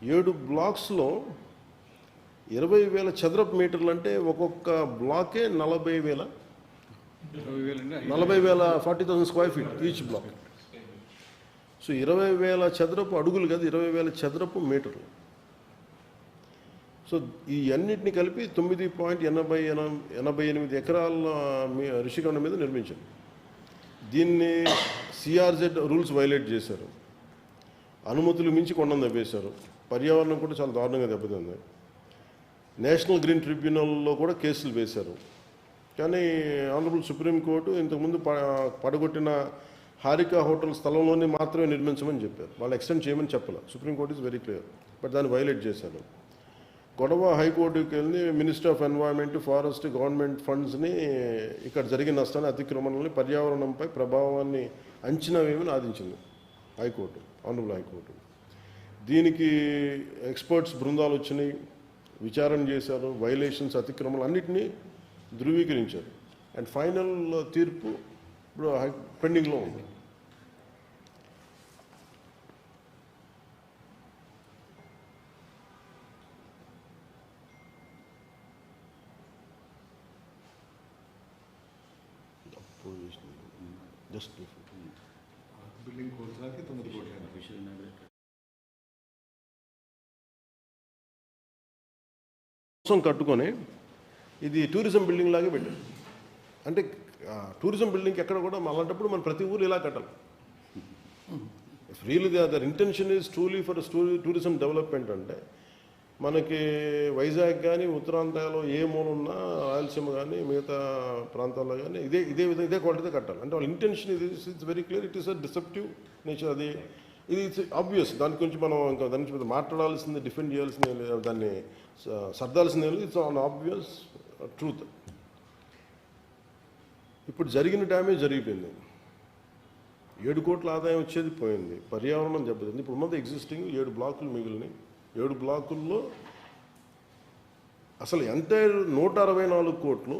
7 బ్లాక్స్లో 20,000 చదరపు మీటర్లు అంటే ఒక్కొక్క బ్లాకే 40,000 40,000 square feet each black. So 20,000 చదరపు అడుగులు కాదు, 20,000 చదరపు మీటర్లు. సో ఈ అన్నిటిని కలిపి 9.88 ఎకరాల రిషికొండ మీద నిర్మించారు. దీన్ని సిఆర్జెడ్ రూల్స్ వైలేట్ చేశారు, అనుమతులు మించి కొండను దెబ్బేశారు, పర్యావరణం కూడా చాలా దారుణంగా దెబ్బతింది. నేషనల్ గ్రీన్ ట్రిబ్యునల్లో కూడా కేసులు వేశారు. కానీ ఆనరబుల్ సుప్రీంకోర్టు ఇంతకుముందు పడగొట్టిన హారికా హోటల్ స్థలంలోనే మాత్రమే నిర్మించమని చెప్పారు, వాళ్ళు ఎక్స్టెండ్ చేయమని చెప్పలేదు. Supreme court is very clear, but దాన్ని వైలేట్ చేశారు. గొడవ హైకోర్టుకి వెళ్ళి minister of environment, forest, government ఫండ్స్ని ఇక్కడ జరిగిన నష్టాన్ని, అతిక్రమణని, పర్యావరణంపై ప్రభావాన్ని అంచనా వేయమని ఆదించింది హైకోర్టు, ఆనరబుల్ హైకోర్టు. దీనికి ఎక్స్పర్ట్స్ బృందాలు వచ్చినాయి, విచారణ చేశారు, వైలేషన్స్, అతిక్రమణలు అన్నిటినీ ధృవీకరించారు. అండ్ ఫైనల్ తీర్పు ఇప్పుడు పెండింగ్లో ఉంది. జస్ట్ బిల్డింగ్ కోర్సులకి 9 కోట్ల కట్టుకొని ఇది టూరిజం బిల్డింగ్ లాగే పెట్టారు. అంటే టూరిజం బిల్డింగ్కి ఎక్కడ కూడా అలాంటప్పుడు మనం ప్రతి ఊరు ఇలా కట్టాలి. Really there intention is truly for tourism development అంటే మనకి వైజాగ్ కానీ ఉత్తరాంధ్రలో ఏ మూల ఉన్నా, రాయలసీమ కానీ మిగతా ప్రాంతాల్లో కానీ ఇదే క్వాలిటీతో కట్టాలి. అంటే వాళ్ళ intention it's very clear, it is a deceptive nature. అది ఇది ఇట్స్ ఆబ్వియస్, దాని గురించి మనం ఇంకా దాని గురించి మాట్లాడాల్సింది, డిఫెండ్ చేయాల్సింది, దాన్ని సర్దాల్సింది, ఇట్స్ ఆన్ ఆబ్వియస్ ట్రూత్. ఇప్పుడు జరిగిన డ్యామేజ్ జరిగిపోయింది, 7 కోట్ల ఆదాయం వచ్చేది పోయింది, పర్యావరణం దెబ్బతింది. ఇప్పుడు ఉన్నది ఎగ్జిస్టింగ్ 7 బ్లాకులు మిగిలినాయి. 7 బ్లాకుల్లో అసలు ఎంటైర్ 164 కోట్లు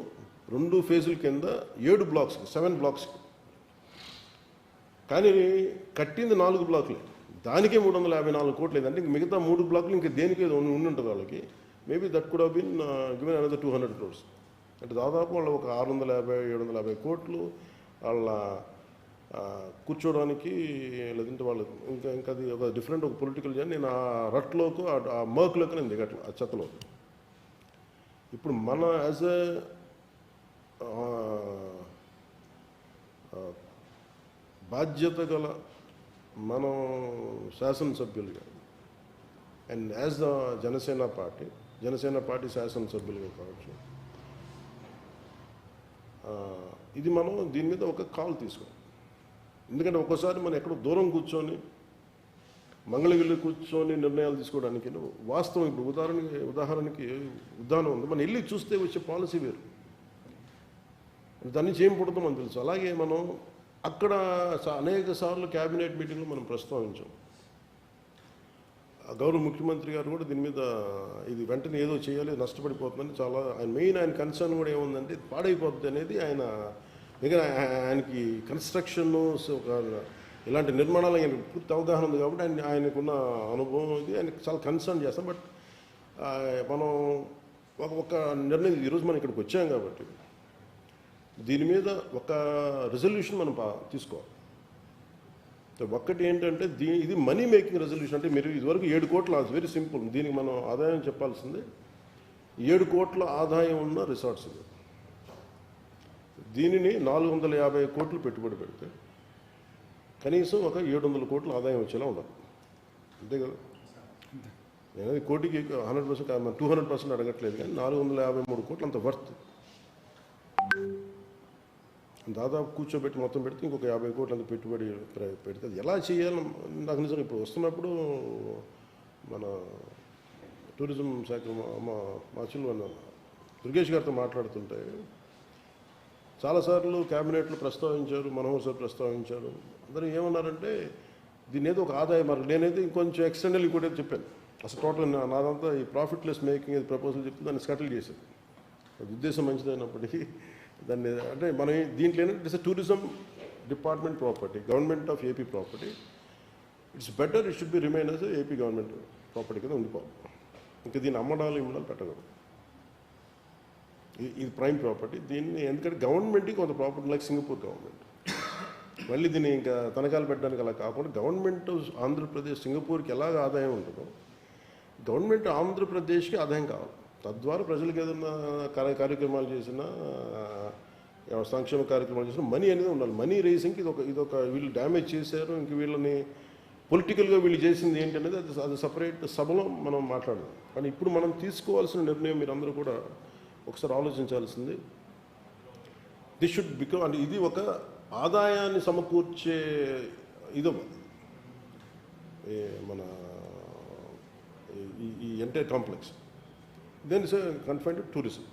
2 ఫేజుల కింద 7 బ్లాక్స్, 7 బ్లాక్స్కి. కానీ కట్టింది 4 బ్లాకులే, దానికే 354 కోట్లు లేదంటే ఇంక మిగతా 3 బ్లాకులు ఇంకా దేనికే ఉండి ఉంటుంది వాళ్ళకి. Maybe that could have been given another 200 crores. అంటే దాదాపు వాళ్ళు ఒక 650-750 కోట్లు వాళ్ళ కూర్చోవడానికి, లేదంటే వాళ్ళు ఇంకా అది ఒక డిఫరెంట్ ఒక పొలిటికల్ జర్నీ. నేను ఆ రట్లోకి, ఆ మర్క్లోకి నేను దిగట్లే, ఆ చెత్తలో. ఇప్పుడు మన యాజ్ ఎ బాధ్యత గల మనం శాసనసభ్యులుగా and as the Janasena party శాసనసభ్యులుగా కావచ్చు, ఇది మనం దీని మీద ఒక కాల్ తీసుకోవాలి. ఎందుకంటే ఒక్కోసారి మనం ఎక్కడో దూరం కూర్చొని మంగళగిరి కూర్చొని నిర్ణయాలు తీసుకోవడానికి వాస్తవం. ఇప్పుడు ఉదాహరణకి ఉదాహరణ ఉంది, మనం వెళ్ళి చూస్తే వచ్చే పాలసీ వేరు, దాని నుంచి ఏం పుడతాం అని తెలుసు. అలాగే మనం అక్కడ అనేక సార్లు క్యాబినెట్ మీటింగ్లో మనం ప్రస్తావించాం. గౌరవ ముఖ్యమంత్రి గారు కూడా దీని మీద ఇది వెంటనే ఏదో చేయాలి, నష్టపడిపోతుందని చాలా ఆయన కన్సర్న్ కూడా ఏముందంటే పాడైపోతుంది అనేది. ఆయనకి కన్స్ట్రక్షన్ ఇలాంటి నిర్మాణాలు ఆయన పూర్తి అవగాహన ఉంది కాబట్టి ఆయనకున్న అనుభవం ఇది ఆయనకు చాలా కన్సర్న్ చేస్తాం. బట్ మనం ఒక నిర్ణయం ఈరోజు మనం ఇక్కడికి వచ్చాం కాబట్టి దీని మీద ఒక రెజల్యూషన్ మనం తీసుకోవాలి. ఒక్కటి ఏంటంటే ఇది మనీ మేకింగ్ రెజల్యూషన్. అంటే మీరు ఇదివరకు 7 కోట్ల, వెరీ సింపుల్, దీనికి మనం ఆదాయం చెప్పాల్సిందే. 7 కోట్ల ఆదాయం ఉన్న రిసార్ట్స్ ఇది. దీనిని 450 కోట్లు పెట్టుబడి పెడితే కనీసం ఒక 700 కోట్ల ఆదాయం వచ్చేలా ఉండాలి, అంతే కదా. నేను కోటికి 100%, 200% అడగట్లేదు, కానీ 453 కోట్లు అంత వర్త్. దాదాపు కూర్చోబెట్టి మొత్తం పెడితే ఇంకొక 50 కోట్లు అంత పెట్టుబడి పెడితే ఎలా చేయాలని నాకు నిజంగా ఇప్పుడు వస్తున్నప్పుడు మన టూరిజం శాఖ మా చిల్లు దుర్గేష్ గారితో మాట్లాడుతుంటే చాలాసార్లు క్యాబినెట్లు ప్రస్తావించారు, మనోహర్ సార్ ప్రస్తావించారు. అందరూ ఏమన్నారంటే దీని ఏదో ఒక ఆదాయం. మరి నేనైతే ఇంకొంచెం ఎక్స్టెండల్ ఇంకోటి చెప్పాను, అసలు టోటల్ నాదంతా ఈ ప్రాఫిట్లెస్ మేకింగ్ ఏది ప్రపోజల్ చెప్తే దాన్ని స్కటిల్ చేశాను. ఉద్దేశం మంచిదైనప్పటికీ దాన్ని అంటే మనం దీంట్లో ఏంటంటే it's tourism department property, government of AP property. It's better it should be remain as AP government property కింద ఉండిపోవాలి. ఇంకా దీన్ని అమ్మడాలు ఇమ్మడాలు పెట్టకూడదు. ఇది ప్రైమ్ ప్రాపర్టీ. దీన్ని ఎందుకంటే గవర్నమెంట్కి కొంత ప్రాపర్టీ లైక్ సింగపూర్ గవర్నమెంట్ మళ్ళీ దీన్ని ఇంకా తనఖాలు పెట్టడానికి అలా కాకుండా గవర్నమెంట్ ఆంధ్రప్రదేశ్ సింగపూర్కి ఎలాగ ఆదాయం ఉంటుందో గవర్నమెంట్ ఆంధ్రప్రదేశ్కి ఆదాయం కావాలి. తద్వారా ప్రజలకు ఏదైనా కార్యక్రమాలు చేసినా సంక్షేమ కార్యక్రమాలు చేసినా మనీ అనేది ఉండాలి. మనీ రేసింగ్కి ఇదొక వీళ్ళు డ్యామేజ్ చేశారు. ఇంక వీళ్ళని పొలిటికల్గా వీళ్ళు చేసింది ఏంటనేది అది సపరేట్ సభలో మనం మాట్లాడదాం. కానీ ఇప్పుడు మనం తీసుకోవాల్సిన నిర్ణయం మీరందరూ కూడా ఒకసారి ఆలోచించాల్సింది. దిస్ షుడ్ బికమ్ అంటే ఇది ఒక ఆదాయాన్ని సమకూర్చే ఇదో మన ఈ entire complex then is confined to tourism.